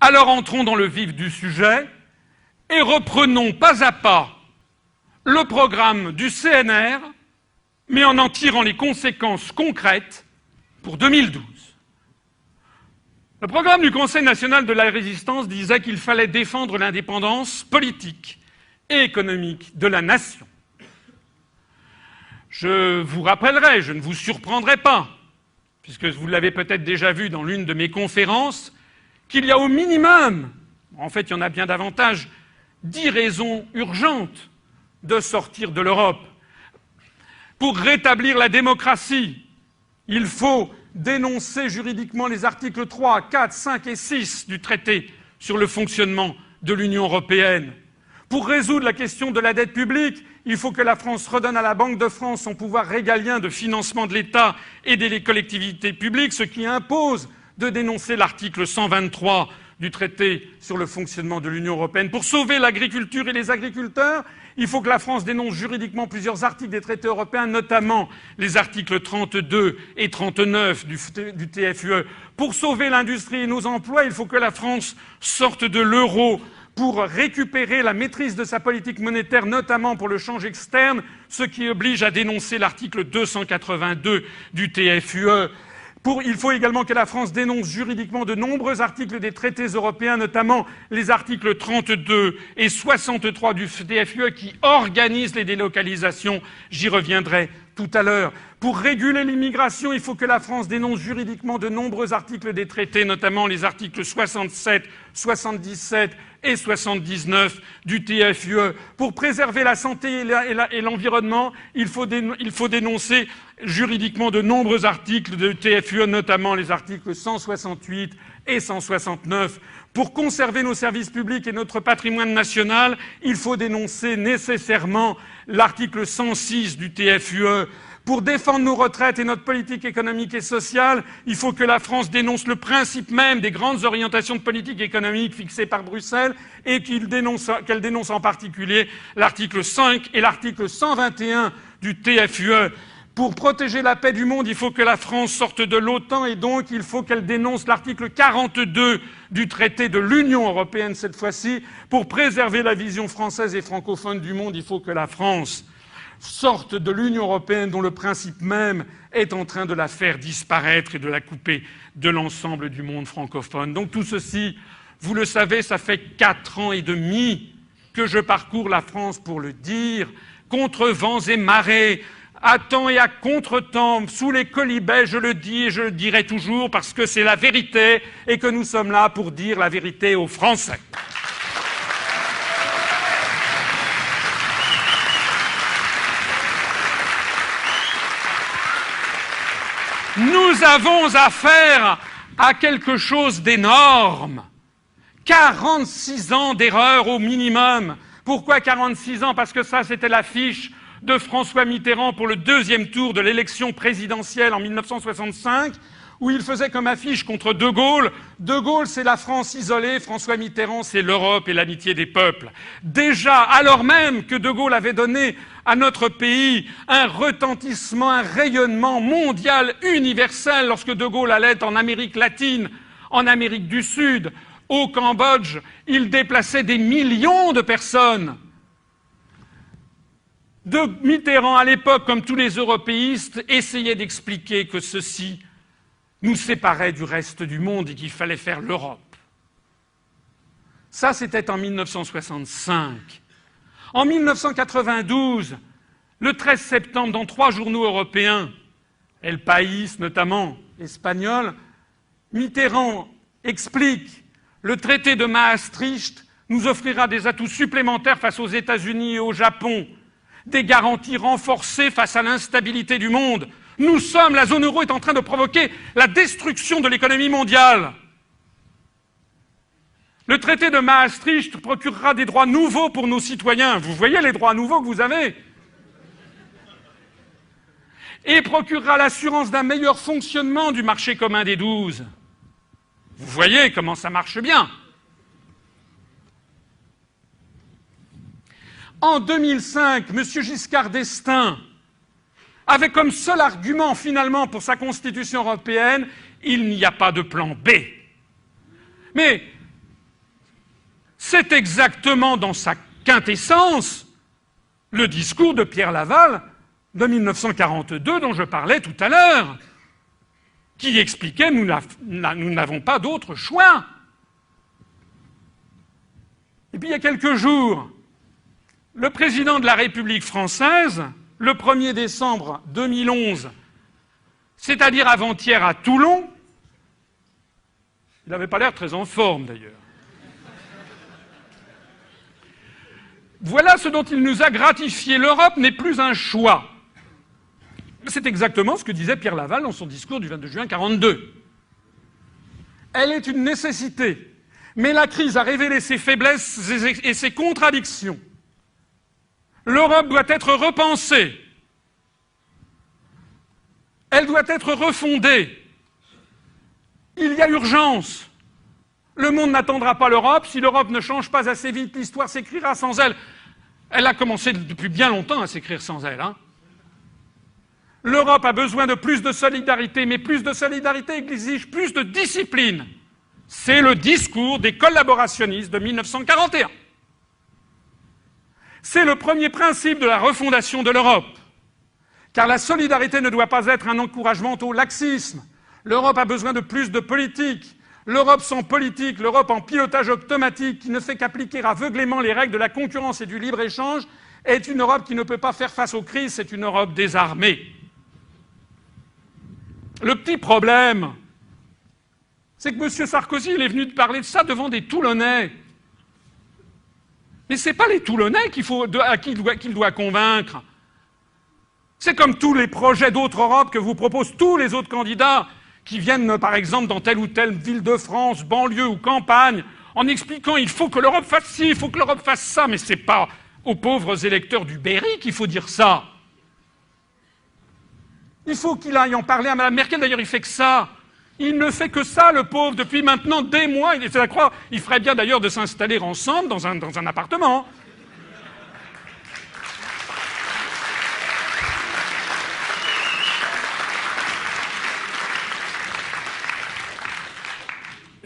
Alors entrons dans le vif du sujet et reprenons pas à pas le programme du CNR, mais en tirant les conséquences concrètes pour 2012. Le programme du Conseil national de la résistance disait qu'il fallait défendre l'indépendance politique et économique de la nation. Je vous rappellerai, je ne vous surprendrai pas, puisque vous l'avez peut-être déjà vu dans l'une de mes conférences, qu'il y a au minimum, en fait il y en a bien davantage, 10 raisons urgentes de sortir de l'Europe. Pour rétablir la démocratie, il faut dénoncer juridiquement les articles 3, 4, 5 et 6 du traité sur le fonctionnement de l'Union européenne. Pour résoudre la question de la dette publique, il faut que la France redonne à la Banque de France son pouvoir régalien de financement de l'État et des collectivités publiques, ce qui impose de dénoncer l'article 123 du traité sur le fonctionnement de l'Union européenne. Pour sauver l'agriculture et les agriculteurs, il faut que la France dénonce juridiquement plusieurs articles des traités européens, notamment les articles 32 et 39 du TFUE. Pour sauver l'industrie et nos emplois, il faut que la France sorte de l'euro pour récupérer la maîtrise de sa politique monétaire, notamment pour le change externe, ce qui oblige à dénoncer l'article 282 du TFUE. Il faut également que la France dénonce juridiquement de nombreux articles des traités européens, notamment les articles 32 et 63 du TFUE qui organisent les délocalisations. J'y reviendrai tout à l'heure. Pour réguler l'immigration, il faut que la France dénonce juridiquement de nombreux articles des traités, notamment les articles 67, 77 et 79 du TFUE. Pour préserver la santé et l'environnement, il faut dénoncer juridiquement de nombreux articles du TFUE, notamment les articles 168 et 169. Pour conserver nos services publics et notre patrimoine national, il faut dénoncer nécessairement l'article 106 du TFUE. Pour défendre nos retraites et notre politique économique et sociale, il faut que la France dénonce le principe même des grandes orientations de politique économique fixées par Bruxelles et qu'elle dénonce en particulier l'article 5 et l'article 121 du TFUE. Pour protéger la paix du monde, il faut que la France sorte de l'OTAN et donc il faut qu'elle dénonce l'article 42 du traité de l'Union européenne cette fois-ci. Pour préserver la vision française et francophone du monde, il faut que la France sorte de l'Union européenne dont le principe même est en train de la faire disparaître et de la couper de l'ensemble du monde francophone. Donc tout ceci, vous le savez, ça fait 4 ans et demi que je parcours la France pour le dire, contre vents et marées, à temps et à contre-temps, sous les colibets, je le dis et je le dirai toujours parce que c'est la vérité et que nous sommes là pour dire la vérité aux Français. Nous avons affaire à quelque chose d'énorme. 46 ans d'erreur au minimum. Pourquoi 46 ans? Parce que ça, c'était l'affiche de François Mitterrand pour le 2e tour de l'élection présidentielle en 1965, où il faisait comme affiche contre De Gaulle. De Gaulle, c'est la France isolée, François Mitterrand, c'est l'Europe et l'amitié des peuples. Déjà, alors même que De Gaulle avait donné à notre pays un retentissement, un rayonnement mondial, universel, lorsque De Gaulle allait en Amérique latine, en Amérique du Sud, au Cambodge, il déplaçait des millions de personnes. De Mitterrand, à l'époque, comme tous les européistes, essayait d'expliquer que ceci nous séparait du reste du monde et qu'il fallait faire l'Europe. Ça, c'était en 1965. En 1992, le 13 septembre, dans 3 journaux européens, El País notamment, espagnol, Mitterrand explique « Le traité de Maastricht nous offrira des atouts supplémentaires face aux États-Unis et au Japon, des garanties renforcées face à l'instabilité du monde. La zone euro est en train de provoquer la destruction de l'économie mondiale. Le traité de Maastricht procurera des droits nouveaux pour nos citoyens. Vous voyez les droits nouveaux que vous avez. Et procurera l'assurance d'un meilleur fonctionnement du marché commun des 12. Vous voyez comment ça marche bien. En 2005, M. Giscard d'Estaing avait comme seul argument, finalement, pour sa Constitution européenne, il n'y a pas de plan B. Mais C'est exactement dans sa quintessence le discours de Pierre Laval de 1942 dont je parlais tout à l'heure, qui expliquait nous n'avons pas d'autre choix. Et puis il y a quelques jours, le président de la République française, le 1er décembre 2011, c'est-à-dire avant-hier à Toulon, il n'avait pas l'air très en forme d'ailleurs. Voilà ce dont il nous a gratifié. L'Europe n'est plus un choix. C'est exactement ce que disait Pierre Laval dans son discours du 22 juin 1942. Elle est une nécessité, mais la crise a révélé ses faiblesses et ses contradictions. L'Europe doit être repensée. Elle doit être refondée. Il y a urgence. Le monde n'attendra pas l'Europe. Si l'Europe ne change pas assez vite, l'histoire s'écrira sans elle. Elle a commencé depuis bien longtemps à s'écrire sans elle. L'Europe a besoin de plus de solidarité, mais plus de solidarité exige plus de discipline. C'est le discours des collaborationnistes de 1941. C'est le premier principe de la refondation de l'Europe. Car la solidarité ne doit pas être un encouragement au laxisme. L'Europe a besoin de plus de politique. L'Europe sans politique, l'Europe en pilotage automatique qui ne fait qu'appliquer aveuglément les règles de la concurrence et du libre-échange est une Europe qui ne peut pas faire face aux crises, c'est une Europe désarmée. Le petit problème, c'est que M. Sarkozy il est venu parler de ça devant des Toulonnais. Mais ce n'est pas les Toulonnais qu'il doit convaincre. C'est comme tous les projets d'autres Europe que vous proposent tous les autres candidats qui viennent, par exemple, dans telle ou telle ville de France, banlieue ou campagne, en expliquant il faut que l'Europe fasse ci, il faut que l'Europe fasse ça, mais ce n'est pas aux pauvres électeurs du Berry qu'il faut dire ça. Il faut qu'il aille en parler à Mme Merkel, d'ailleurs il fait que ça. Il ne fait que ça, le pauvre, depuis maintenant des mois. Il ferait bien d'ailleurs de s'installer ensemble dans un appartement.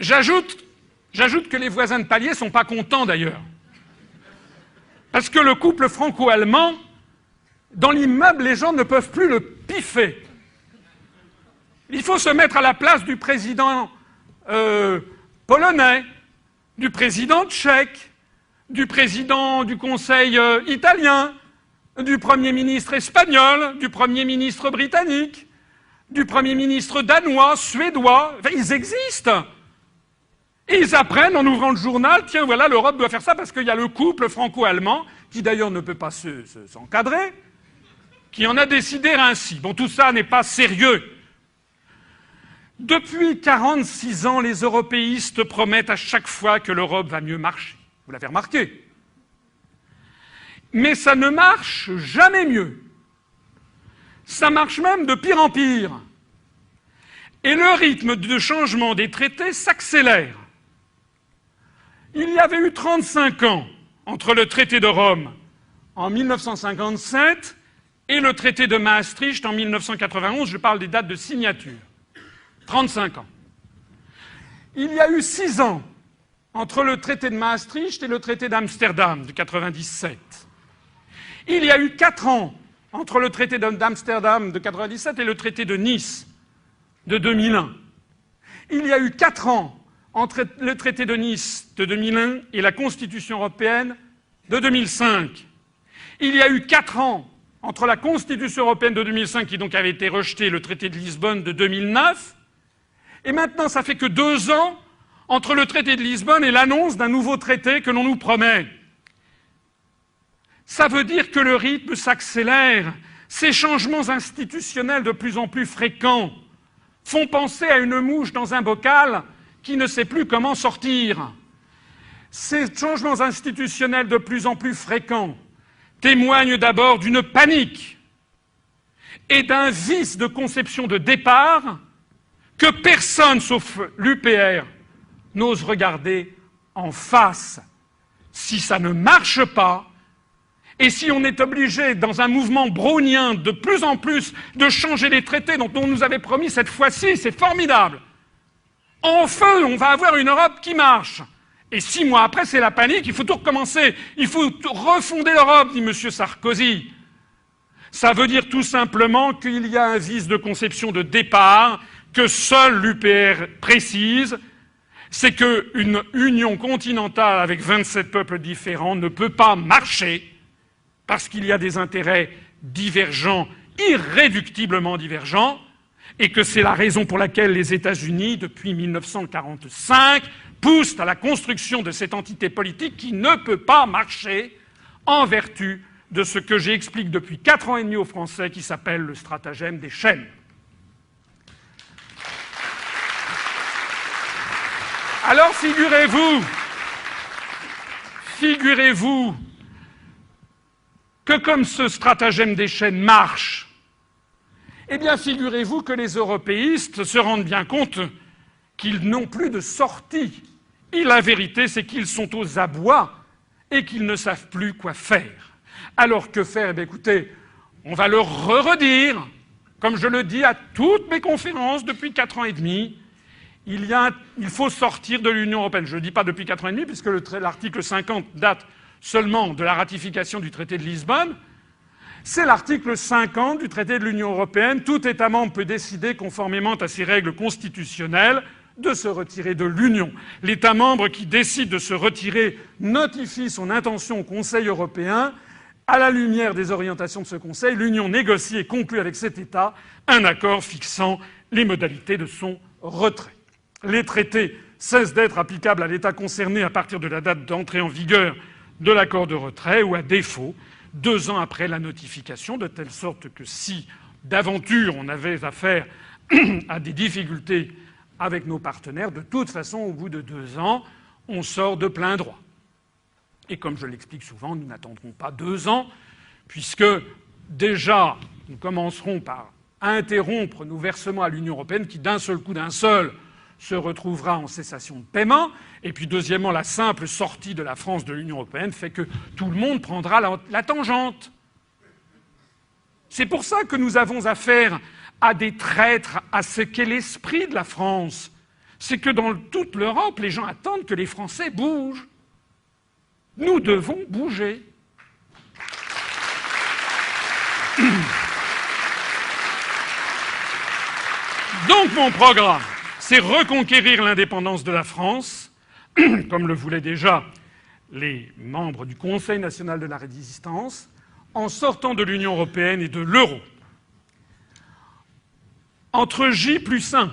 J'ajoute que les voisins de palier ne sont pas contents d'ailleurs. Parce que le couple franco-allemand, dans l'immeuble, les gens ne peuvent plus le piffer. Il faut se mettre à la place du président polonais, du président tchèque, du président du Conseil italien, du Premier ministre espagnol, du Premier ministre britannique, du Premier ministre danois, suédois. Enfin, ils existent. Et ils apprennent en ouvrant le journal, tiens, voilà, l'Europe doit faire ça parce qu'il y a le couple franco-allemand, qui d'ailleurs ne peut pas s'encadrer, qui en a décidé ainsi. Bon, tout ça n'est pas sérieux. Depuis 46 ans, les européistes promettent à chaque fois que l'Europe va mieux marcher. Vous l'avez remarqué. Mais ça ne marche jamais mieux. Ça marche même de pire en pire. Et le rythme de changement des traités s'accélère. Il y avait eu 35 ans entre le traité de Rome en 1957 et le traité de Maastricht en 1991. Je parle des dates de signature. 35 ans. Il y a eu 6 ans entre le traité de Maastricht et le traité d'Amsterdam de 1997. Il y a eu 4 ans entre le traité d'Amsterdam de 1997 et le traité de Nice de 2001. Il y a eu 4 ans entre le traité de Nice de 2001 et la Constitution européenne de 2005. Il y a eu 4 ans entre la Constitution européenne de 2005, qui donc avait été rejetée, et le traité de Lisbonne de 2009. Et maintenant, ça fait que 2 ans entre le traité de Lisbonne et l'annonce d'un nouveau traité que l'on nous promet. Ça veut dire que le rythme s'accélère. Ces changements institutionnels de plus en plus fréquents font penser à une mouche dans un bocal qui ne sait plus comment sortir. Ces changements institutionnels de plus en plus fréquents témoignent d'abord d'une panique et d'un vice de conception de départ que personne, sauf l'UPR, n'ose regarder en face. Si ça ne marche pas, et si on est obligé, dans un mouvement brownien, de plus en plus de changer les traités dont on nous avait promis cette fois-ci, c'est formidable. Enfin, on va avoir une Europe qui marche. Et 6 mois après, c'est la panique, il faut tout recommencer. Il faut refonder l'Europe, dit M. Sarkozy. Ça veut dire tout simplement qu'il y a un vice de conception de départ que seule l'UPR précise, c'est qu'une union continentale avec 27 peuples différents ne peut pas marcher parce qu'il y a des intérêts divergents, irréductiblement divergents, et que c'est la raison pour laquelle les États-Unis, depuis 1945, poussent à la construction de cette entité politique qui ne peut pas marcher en vertu de ce que j'explique depuis 4 ans et demi aux Français qui s'appelle le stratagème des chaînes. Alors figurez-vous que comme ce stratagème des chaînes marche, eh bien figurez-vous que les européistes se rendent bien compte qu'ils n'ont plus de sortie. Et la vérité, c'est qu'ils sont aux abois et qu'ils ne savent plus quoi faire. Alors que faire? Eh bien écoutez, on va le redire, comme je le dis à toutes mes conférences depuis 4 ans et demi, il faut sortir de l'Union européenne. Je ne le dis pas depuis 4 ans et demi, puisque l'article 50 date seulement de la ratification du traité de Lisbonne. C'est l'article 50 du traité de l'Union européenne. Tout État membre peut décider, conformément à ses règles constitutionnelles, de se retirer de l'Union. L'État membre qui décide de se retirer notifie son intention au Conseil européen. À la lumière des orientations de ce Conseil, l'Union négocie et conclut avec cet État un accord fixant les modalités de son retrait. Les traités cessent d'être applicables à l'État concerné à partir de la date d'entrée en vigueur de l'accord de retrait ou, à défaut, 2 ans après la notification, de telle sorte que si, d'aventure, on avait affaire à des difficultés avec nos partenaires, de toute façon, au bout de 2 ans, on sort de plein droit. Et comme je l'explique souvent, nous n'attendrons pas 2 ans, puisque déjà, nous commencerons par interrompre nos versements à l'Union européenne, qui d'un seul coup, se retrouvera en cessation de paiement. Et puis, deuxièmement, la simple sortie de la France de l'Union européenne fait que tout le monde prendra la tangente. C'est pour ça que nous avons affaire à des traîtres à ce qu'est l'esprit de la France. C'est que dans toute l'Europe, les gens attendent que les Français bougent. Nous devons bouger. Donc mon programme, c'est reconquérir l'indépendance de la France, comme le voulaient déjà les membres du Conseil national de la résistance, en sortant de l'Union européenne et de l'euro. Entre J+1,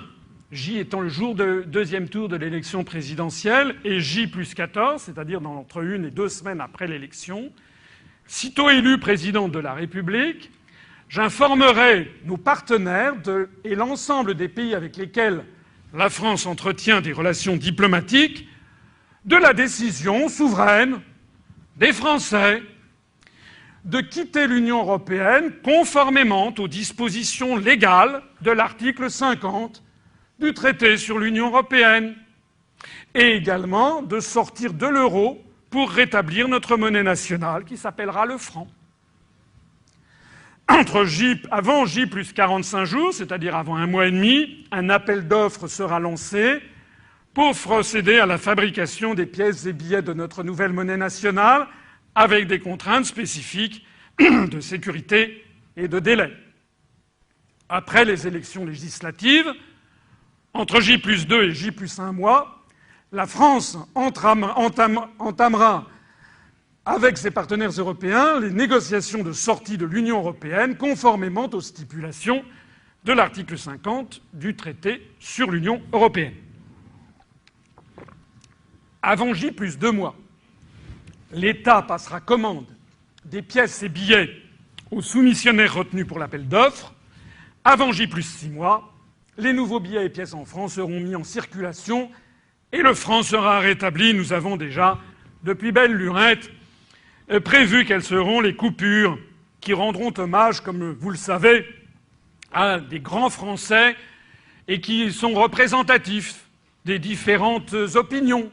J étant le jour de 2e tour de l'élection présidentielle, et J+14, c'est-à-dire entre 1 et 2 semaines après l'élection, sitôt élu président de la République, j'informerai nos partenaires et l'ensemble des pays avec lesquels la France entretient des relations diplomatiques de la décision souveraine des Français de quitter l'Union européenne conformément aux dispositions légales de l'article 50 du traité sur l'Union européenne, et également de sortir de l'euro pour rétablir notre monnaie nationale qui s'appellera le franc. Avant J+45 jours, c'est-à-dire avant 1 mois et demi, un appel d'offres sera lancé pour procéder à la fabrication des pièces et billets de notre nouvelle monnaie nationale avec des contraintes spécifiques de sécurité et de délai. Après les élections législatives, entre J+2 et J+1 mois, la France entamera avec ses partenaires européens les négociations de sortie de l'Union européenne conformément aux stipulations de l'article 50 du traité sur l'Union européenne. Avant J+2 mois, l'État passera commande des pièces et billets aux soumissionnaires retenus pour l'appel d'offres. Avant J+6 mois, les nouveaux billets et pièces en francs seront mis en circulation et le franc sera rétabli. Nous avons déjà, depuis belle lurette, prévu quelles seront les coupures qui rendront hommage, comme vous le savez, à des grands Français et qui sont représentatifs des différentes opinions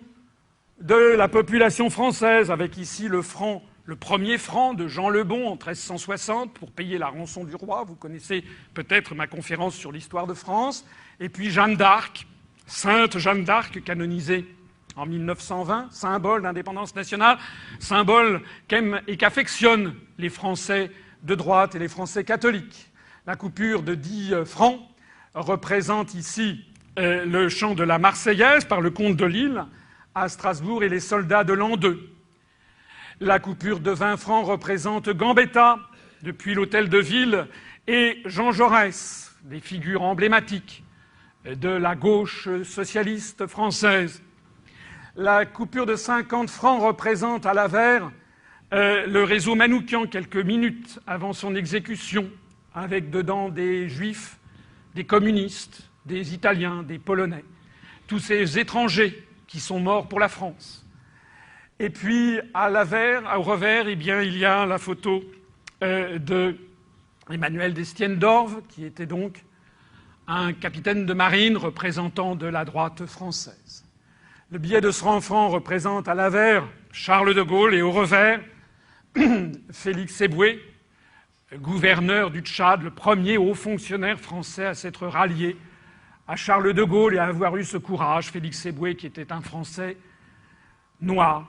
de la population française, avec ici le franc, le premier franc de Jean le Bon en 1360 pour payer la rançon du roi. Vous connaissez peut-être ma conférence sur l'histoire de France. Et puis Jeanne d'Arc, sainte Jeanne d'Arc, canonisée en 1920, symbole d'indépendance nationale, symbole qu'aiment et qu'affectionnent les Français de droite et les Français catholiques. La coupure de 10 francs représente ici le chant de la Marseillaise par le comte de Lille à Strasbourg et les soldats de l'an 2. La coupure de 20 francs représente Gambetta depuis l'hôtel de ville et Jean Jaurès, des figures emblématiques de la gauche socialiste française. La coupure de 50 francs représente à Lavère le réseau Manoukian quelques minutes avant son exécution, avec dedans des juifs, des communistes, des Italiens, des Polonais, tous ces étrangers qui sont morts pour la France. Et puis à Lavère, au revers, eh bien, il y a la photo de Emmanuel d'Estienne d'Orves, qui était donc un capitaine de marine représentant de la droite française. Le billet de 100 francs représente à l'avers Charles de Gaulle et au revers Félix Éboué, gouverneur du Tchad, le premier haut fonctionnaire français à s'être rallié à Charles de Gaulle et à avoir eu ce courage. Félix Éboué, qui était un Français noir,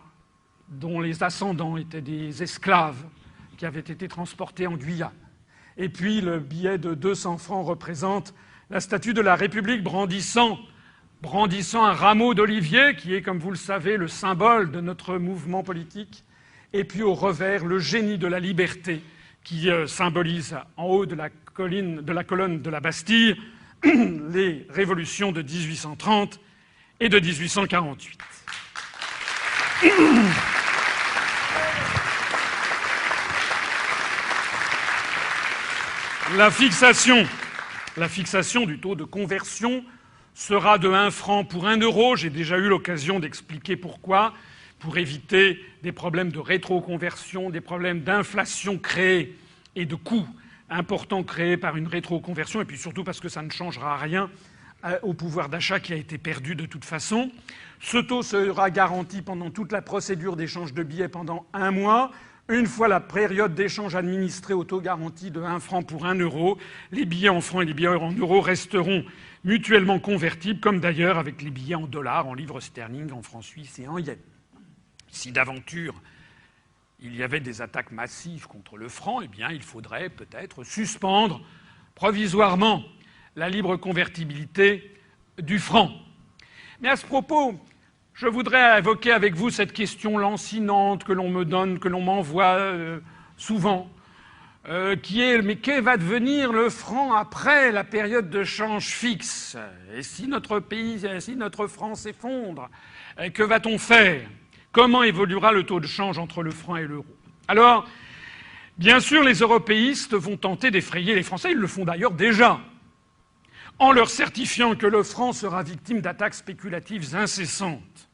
dont les ascendants étaient des esclaves qui avaient été transportés en Guyane. Et puis le billet de 200 francs représente la statue de la République brandissant un rameau d'olivier, qui est, comme vous le savez, le symbole de notre mouvement politique. Et puis au revers, le génie de la liberté, qui symbolise en haut de la colonne de la Bastille les révolutions de 1830 et de 1848. La fixation du taux de conversion sera de 1 franc pour 1 euro. J'ai déjà eu l'occasion d'expliquer pourquoi, pour éviter des problèmes de rétroconversion, des problèmes d'inflation créés et de coûts importants créés par une rétroconversion, et puis surtout parce que ça ne changera rien au pouvoir d'achat qui a été perdu de toute façon. Ce taux sera garanti pendant toute la procédure d'échange de billets pendant 1 mois. Une fois la période d'échange administrée au taux garanti de 1 franc pour 1 euro, les billets en francs et les billets en euros resteront mutuellement convertibles, comme d'ailleurs avec les billets en dollars, en livres sterling, en francs suisses et en yens. Si d'aventure il y avait des attaques massives contre le franc, eh bien il faudrait peut-être suspendre provisoirement la libre convertibilité du franc. Mais à ce propos, je voudrais évoquer avec vous cette question lancinante que l'on me donne, que l'on m'envoie souvent, qui est « mais que va devenir le franc après la période de change fixe ? Et si notre pays, si notre franc s'effondre, que va-t-on faire ? Comment évoluera le taux de change entre le franc et l'euro ?» Alors, bien sûr, les européistes vont tenter d'effrayer les Français, ils le font d'ailleurs déjà, en leur certifiant que le franc sera victime d'attaques spéculatives incessantes,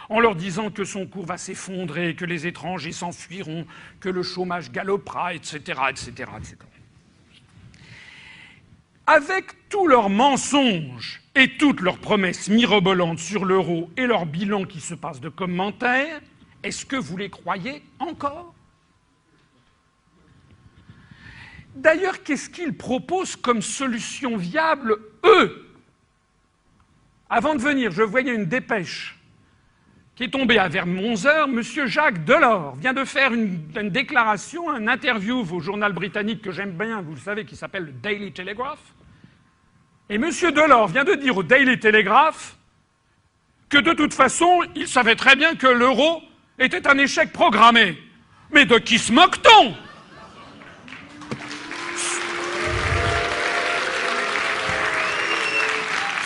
en leur disant que son cours va s'effondrer, que les étrangers s'enfuiront, que le chômage galopera, etc., etc., etc. Avec tous leurs mensonges et toutes leurs promesses mirobolantes sur l'euro et leur bilan qui se passe de commentaires, est-ce que vous les croyez encore ? D'ailleurs, qu'est-ce qu'ils proposent comme solution viable, eux ? Avant de venir, je voyais une dépêche qui est tombée à vers 11 h. M. Jacques Delors vient de faire une déclaration, un interview au journal britannique que j'aime bien, vous le savez, qui s'appelle le Daily Telegraph. Et M. Delors vient de dire au Daily Telegraph que de toute façon, il savait très bien que l'euro était un échec programmé. Mais de qui se moque-t-on ?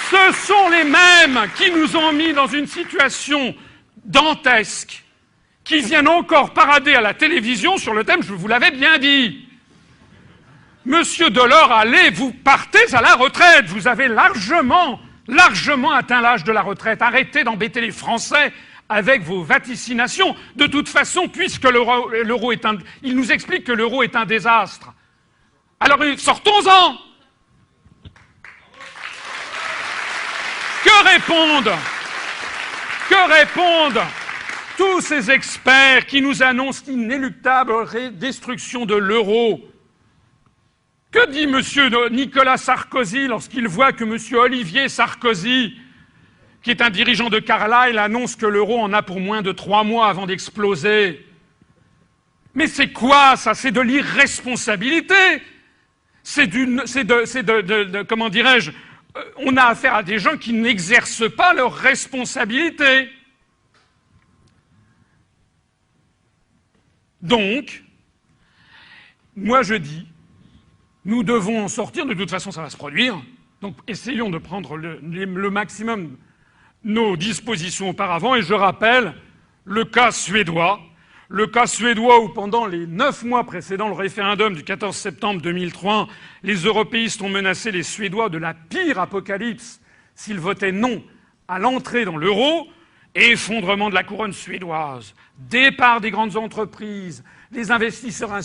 Ce sont les mêmes qui nous ont mis dans une situation dantesque, qui viennent encore parader à la télévision sur le thème « Je vous l'avais bien dit ». Monsieur Delors, allez, vous partez à la retraite. Vous avez largement atteint l'âge de la retraite. Arrêtez d'embêter les Français avec vos vaticinations. De toute façon, puisque l'euro est un... Il nous explique que l'euro est un désastre. Alors, sortons-en. Que répondent tous ces experts qui nous annoncent l'inéluctable destruction de l'euro ? Que dit M. Nicolas Sarkozy lorsqu'il voit que M. Olivier Sarkozy, qui est un dirigeant de Carlyle, annonce que l'euro en a pour moins de 3 mois avant d'exploser. Mais c'est quoi ça? C'est de l'irresponsabilité. Comment dirais-je, on a affaire à des gens qui n'exercent pas leurs responsabilités. Donc, moi je dis, nous devons en sortir, de toute façon ça va se produire, donc essayons de prendre le maximum nos dispositions auparavant, et je rappelle le cas suédois où pendant les 9 mois précédant le référendum du 14 septembre 2003, les européistes ont menacé les Suédois de la pire apocalypse s'ils votaient non à l'entrée dans l'euro, effondrement de la couronne suédoise, départ des grandes entreprises, les investisseurs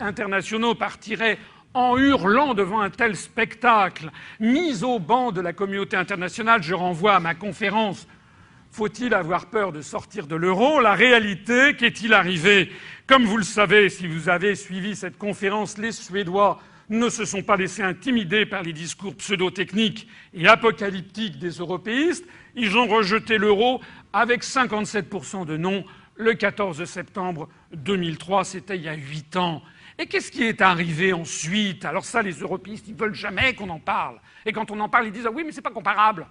internationaux partiraient en hurlant devant un tel spectacle, mise au banc de la communauté internationale. Je renvoie à ma conférence « Faut-il avoir peur de sortir de l'euro ?» La réalité, qu'est-il arrivé? Comme vous le savez, si vous avez suivi cette conférence, les Suédois ne se sont pas laissés intimider par les discours pseudo-techniques et apocalyptiques des européistes. Ils ont rejeté l'euro avec 57% de non le 14 septembre 2003, c'était il y a 8 ans. Et qu'est-ce qui est arrivé ensuite? Alors ça, les européistes, ils veulent jamais qu'on en parle. Et quand on en parle, ils disent « Ah oui, mais c'est pas comparable ».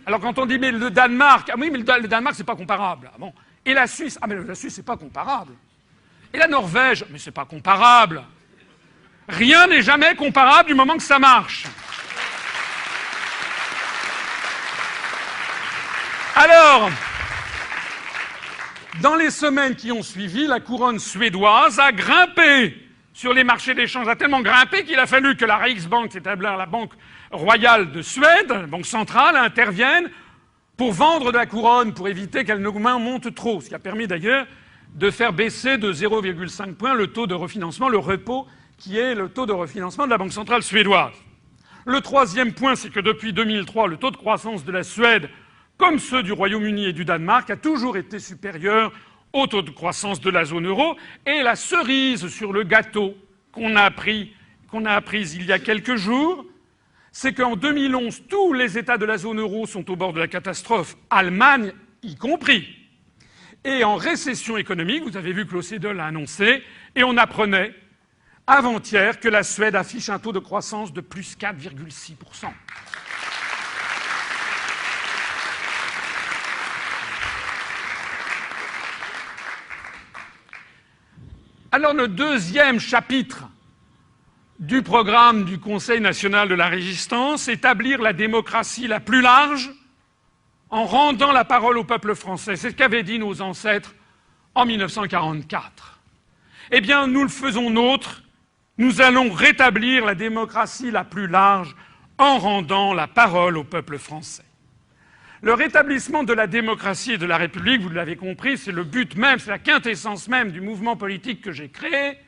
Alors quand on dit « Mais le Danemark », « Ah oui, mais le Danemark, c'est pas comparable ». Ah bon. Et la Suisse, « Ah mais la Suisse, c'est pas comparable ». Et la Norvège, « Mais c'est pas comparable ». Rien n'est jamais comparable du moment que ça marche. Alors, dans les semaines qui ont suivi, la couronne suédoise a grimpé sur les marchés d'échange, a tellement grimpé qu'il a fallu que la Riksbank, c'est-à-dire la Banque royale de Suède, la banque centrale, intervienne pour vendre de la couronne, pour éviter qu'elle ne monte trop, ce qui a permis d'ailleurs de faire baisser de 0,5 points le taux de refinancement, le repo, qui est le taux de refinancement de la Banque centrale suédoise. Le troisième point, c'est que depuis 2003, le taux de croissance de la Suède, comme ceux du Royaume-Uni et du Danemark, a toujours été supérieur au taux de croissance de la zone euro. Et la cerise sur le gâteau qu'on a apprise il y a quelques jours, c'est qu'en 2011, tous les États de la zone euro sont au bord de la catastrophe, Allemagne y compris. Et en récession économique, vous avez vu que l'OCDE l'a annoncé, et on apprenait avant-hier que la Suède affiche un taux de croissance de plus 4,6%. Alors le deuxième chapitre du programme du Conseil national de la résistance, établir la démocratie la plus large en rendant la parole au peuple français. C'est ce qu'avaient dit nos ancêtres en 1944. Eh bien, nous le faisons nôtre. Nous allons rétablir la démocratie la plus large en rendant la parole au peuple français. Le rétablissement de la démocratie et de la République, vous l'avez compris, c'est le but même, c'est la quintessence même du mouvement politique que j'ai créé,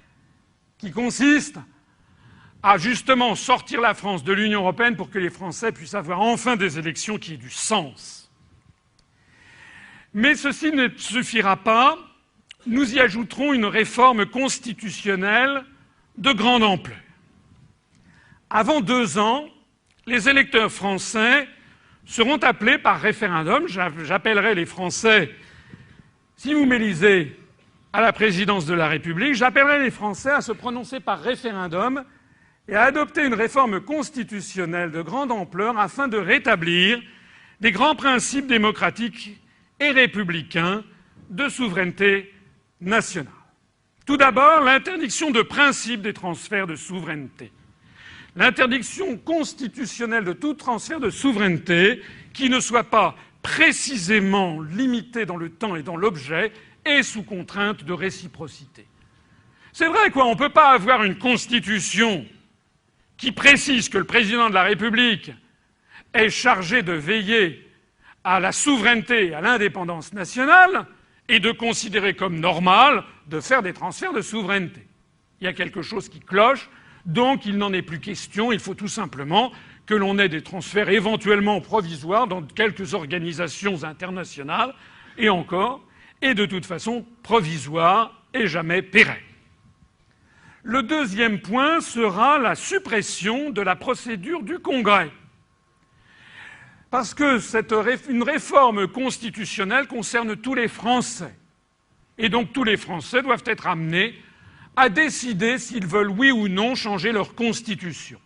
qui consiste à justement sortir la France de l'Union européenne pour que les Français puissent avoir enfin des élections qui aient du sens. Mais ceci ne suffira pas. Nous y ajouterons une réforme constitutionnelle de grande ampleur. Avant 2 ans, les électeurs français seront appelés par référendum. J'appellerai les Français, si vous m'élisez à la présidence de la République, j'appellerai les Français à se prononcer par référendum et à adopter une réforme constitutionnelle de grande ampleur afin de rétablir des grands principes démocratiques et républicains de souveraineté nationale. Tout d'abord, l'interdiction de principe des transferts de souveraineté. L'interdiction constitutionnelle de tout transfert de souveraineté qui ne soit pas précisément limité dans le temps et dans l'objet et sous contrainte de réciprocité. C'est vrai, quoi, on ne peut pas avoir une constitution qui précise que le président de la République est chargé de veiller à la souveraineté et à l'indépendance nationale et de considérer comme normal de faire des transferts de souveraineté. Il y a quelque chose qui cloche, donc il n'en est plus question, il faut tout simplement que l'on ait des transferts éventuellement provisoires dans quelques organisations internationales, et encore, et de toute façon provisoires et jamais pérennes. Le deuxième point sera la suppression de la procédure du Congrès. Parce que une réforme constitutionnelle concerne tous les Français. Et donc tous les Français doivent être amenés à décider s'ils veulent, oui ou non, changer leur constitution.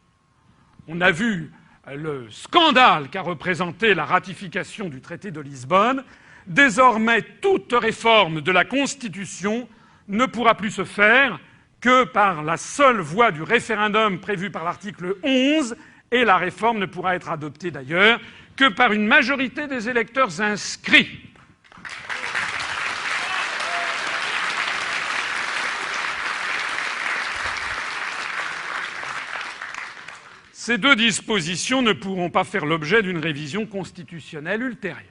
On a vu le scandale qu'a représenté la ratification du traité de Lisbonne. Désormais, toute réforme de la Constitution ne pourra plus se faire que par la seule voie du référendum prévu par l'article 11, et la réforme ne pourra être adoptée d'ailleurs que par une majorité des électeurs inscrits. Ces deux dispositions ne pourront pas faire l'objet d'une révision constitutionnelle ultérieure.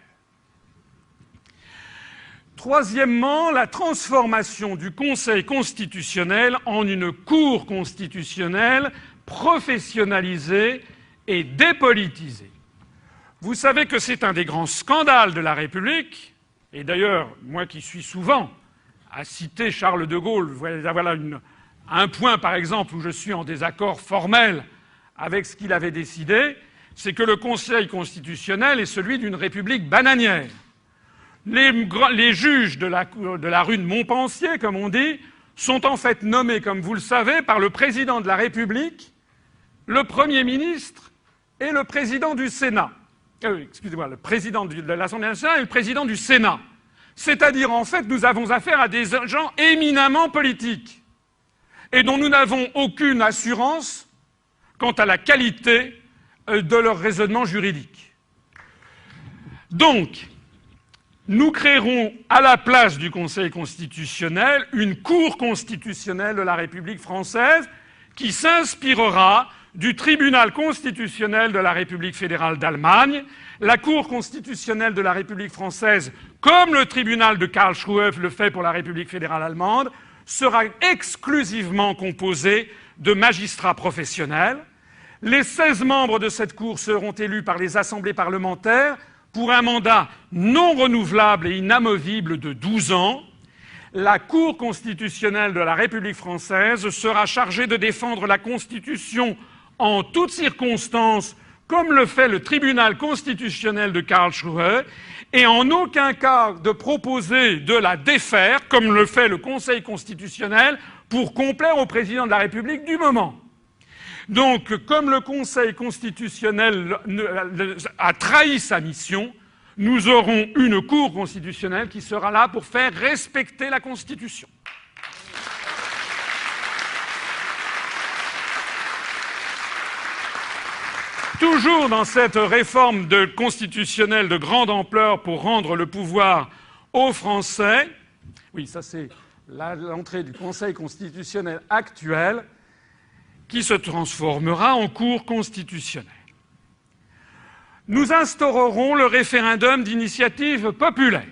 Troisièmement, la transformation du Conseil constitutionnel en une Cour constitutionnelle professionnalisée et dépolitisée. Vous savez que c'est un des grands scandales de la République, et d'ailleurs, moi qui suis souvent à citer Charles de Gaulle, voilà un point par exemple où je suis en désaccord formel avec ce qu'il avait décidé, c'est que le Conseil constitutionnel est celui d'une république bananière. Les juges de la rue de Montpensier, comme on dit, sont en fait nommés, comme vous le savez, par le président de la République, le Premier ministre et le président du Sénat. Excusez-moi, le président de l'Assemblée nationale et le président du Sénat. C'est-à-dire, en fait, nous avons affaire à des gens éminemment politiques et dont nous n'avons aucune assurance quant à la qualité de leur raisonnement juridique. Donc, nous créerons à la place du Conseil constitutionnel une Cour constitutionnelle de la République française qui s'inspirera du Tribunal constitutionnel de la République fédérale d'Allemagne. La Cour constitutionnelle de la République française, comme le tribunal de Karlsruhe le fait pour la République fédérale allemande, sera exclusivement composée de magistrats professionnels. Les 16 membres de cette Cour seront élus par les assemblées parlementaires pour un mandat non renouvelable et inamovible de 12 ans. La Cour constitutionnelle de la République française sera chargée de défendre la Constitution en toutes circonstances, comme le fait le tribunal constitutionnel de Karlsruhe, et en aucun cas de proposer de la défaire, comme le fait le Conseil constitutionnel, pour complaire au président de la République du moment. Donc, comme le Conseil constitutionnel a trahi sa mission, nous aurons une Cour constitutionnelle qui sera là pour faire respecter la Constitution. Toujours dans cette réforme constitutionnelle de grande ampleur pour rendre le pouvoir aux Français, oui, ça c'est l'entrée du Conseil constitutionnel actuel, qui se transformera en Cour constitutionnelle. Nous instaurerons le référendum d'initiative populaire.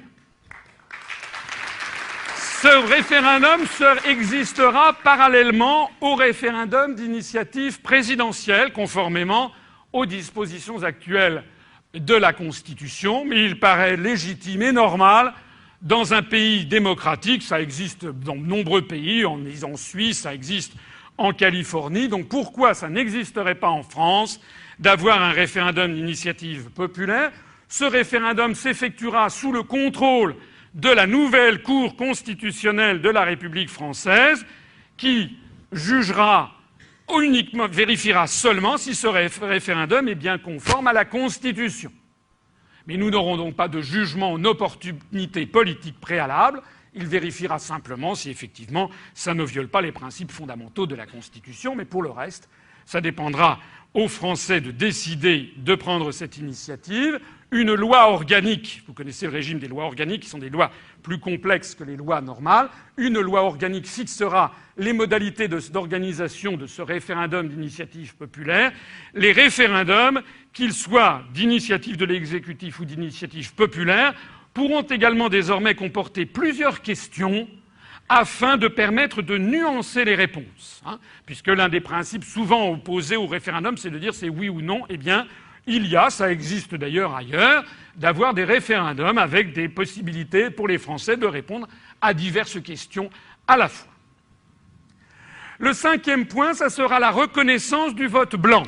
Ce référendum existera parallèlement au référendum d'initiative présidentielle, conformément aux dispositions actuelles de la Constitution, mais il paraît légitime et normal dans un pays démocratique. Ça existe dans de nombreux pays, en Suisse, ça existe en Californie. Donc pourquoi ça n'existerait pas en France d'avoir un référendum d'initiative populaire? Ce référendum s'effectuera sous le contrôle de la nouvelle Cour constitutionnelle de la République française, qui vérifiera seulement si ce référendum est bien conforme à la Constitution. Mais nous n'aurons donc pas de jugement en opportunité politique préalable. Il vérifiera simplement si effectivement ça ne viole pas les principes fondamentaux de la Constitution. Mais pour le reste, ça dépendra aux Français de décider de prendre cette initiative. Une loi organique, vous connaissez le régime des lois organiques, qui sont des lois plus complexes que les lois normales. Une loi organique fixera les modalités d'organisation de ce référendum d'initiative populaire. Les référendums, qu'ils soient d'initiative de l'exécutif ou d'initiative populaire, pourront également désormais comporter plusieurs questions afin de permettre de nuancer les réponses. Puisque l'un des principes souvent opposés au référendum, c'est de dire c'est oui ou non. Eh bien, ça existe d'ailleurs ailleurs, d'avoir des référendums avec des possibilités pour les Français de répondre à diverses questions à la fois. Le cinquième point, ça sera la reconnaissance du vote blanc.